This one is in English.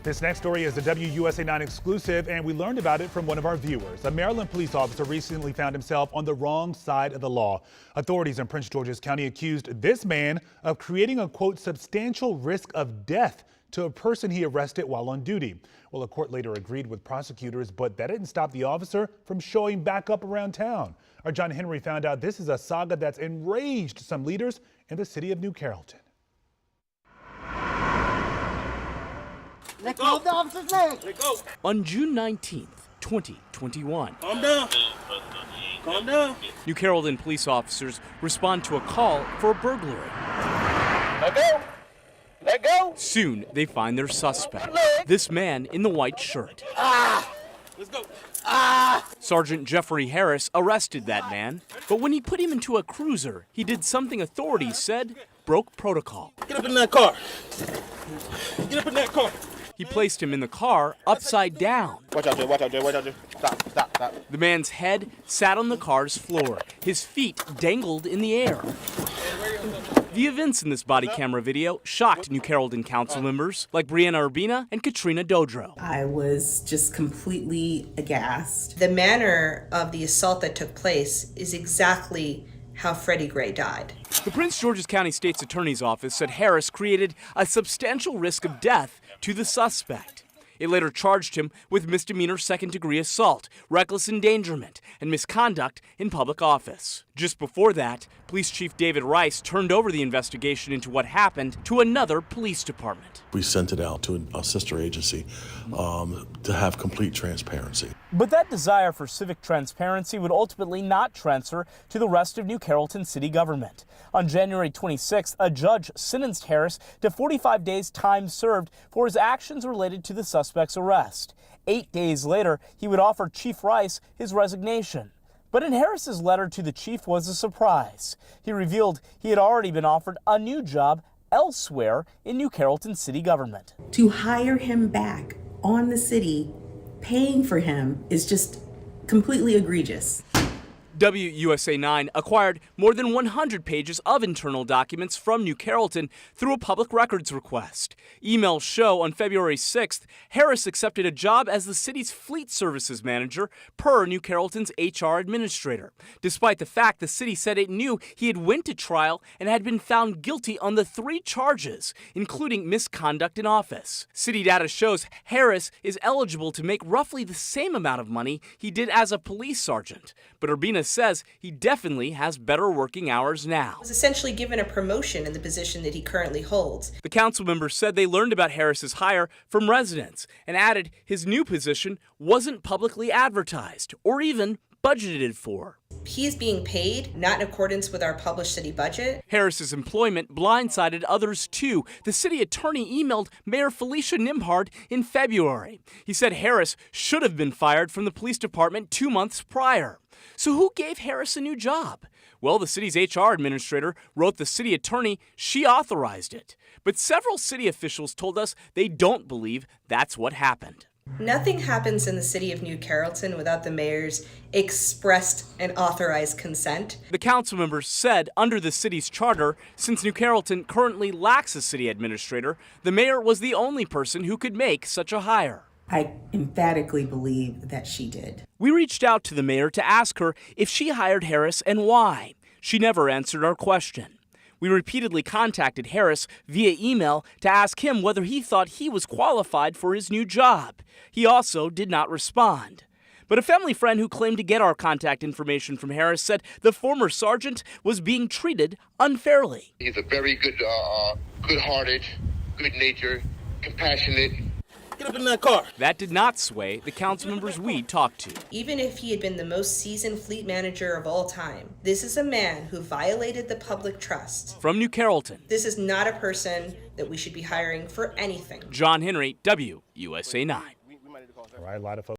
This next story is a WUSA 9 exclusive, and we learned about it from one of our viewers. A Maryland police officer recently found himself on the wrong side of the law. Authorities in Prince George's County accused this man of creating a, quote, substantial risk of death to a person he arrested while on duty. Well, a court later agreed with prosecutors, but that didn't stop the officer from showing back up around town. Our John Henry found out this is a saga that's enraged some leaders in the city of New Carrollton. Let go of the officer's leg. Let go. On June 19th, 2021. Calm down. Calm down. New Carrollton police officers respond to a call for a burglary. Let go. Let go. Soon, they find their suspect, this man in the white shirt. Let's go. Sergeant Jeffrey Harris arrested that man, but when he put him into a cruiser, he did something authorities said broke protocol. Get up in that car. Get up in that car. He placed him in the car upside down. Watch out, Joe. Watch out, Joe. Watch out, Joe. Stop, stop, stop. The man's head sat on the car's floor. His feet dangled in the air. The events in this body camera video shocked New Carrollton council members like Brianna Urbina and Katrina Dodro. I was just completely aghast. The manner of the assault that took place is exactly how Freddie Gray died. The Prince George's County State's Attorney's Office said Harris created a substantial risk of death to the suspect. It later charged him with misdemeanor second-degree assault, reckless endangerment, and misconduct in public office. Just before that, Police Chief David Rice turned over the investigation into what happened to another police department. We sent it out to a sister agency to have complete transparency. But that desire for civic transparency would ultimately not transfer to the rest of New Carrollton city government. On January 26th, a judge sentenced Harris to 45 days time served for his actions related to the suspect's arrest. 8 days later, he would offer Chief Rice his resignation. But in Harris's letter to the chief was a surprise. He revealed he had already been offered a new job elsewhere in New Carrollton city government. To hire him back on the city, paying for him, is just completely egregious. WUSA 9 acquired more than 100 pages of internal documents from New Carrollton through a public records request. Emails show on February 6th, Harris accepted a job as the city's fleet services manager per New Carrollton's HR administrator, despite the fact the city said it knew he had went to trial and had been found guilty on the 3 charges, including misconduct in office. City data shows Harris is eligible to make roughly the same amount of money he did as a police sergeant, but Urbina says he definitely has better working hours now. He was essentially given a promotion in the position that he currently holds. The council members said they learned about Harris's hire from residents and added his new position wasn't publicly advertised or even budgeted for. He is being paid not in accordance with our published city budget. Harris's employment blindsided others too. The city attorney emailed Mayor Felicia Nimhard in February. He said Harris should have been fired from the police department 2 months prior. So who gave Harris a new job? Well, the city's HR administrator wrote the city attorney she authorized it. But several city officials told us they don't believe that's what happened. Nothing happens in the city of New Carrollton without the mayor's expressed and authorized consent. The council members said under the city's charter, since New Carrollton currently lacks a city administrator, the mayor was the only person who could make such a hire. I emphatically believe that she did. We reached out to the mayor to ask her if she hired Harris and why. She never answered our question. We repeatedly contacted Harris via email to ask him whether he thought he was qualified for his new job. He also did not respond. But a family friend who claimed to get our contact information from Harris said the former sergeant was being treated unfairly. He's a very good-hearted, good-natured, compassionate. Get up in that car. That did not sway the council members we talked to. Even if he had been the most seasoned fleet manager of all time, this is a man who violated the public trust. From New Carrollton, This is not a person that we should be hiring for anything. John Henry, WUSA 9. All right, a lot of folks.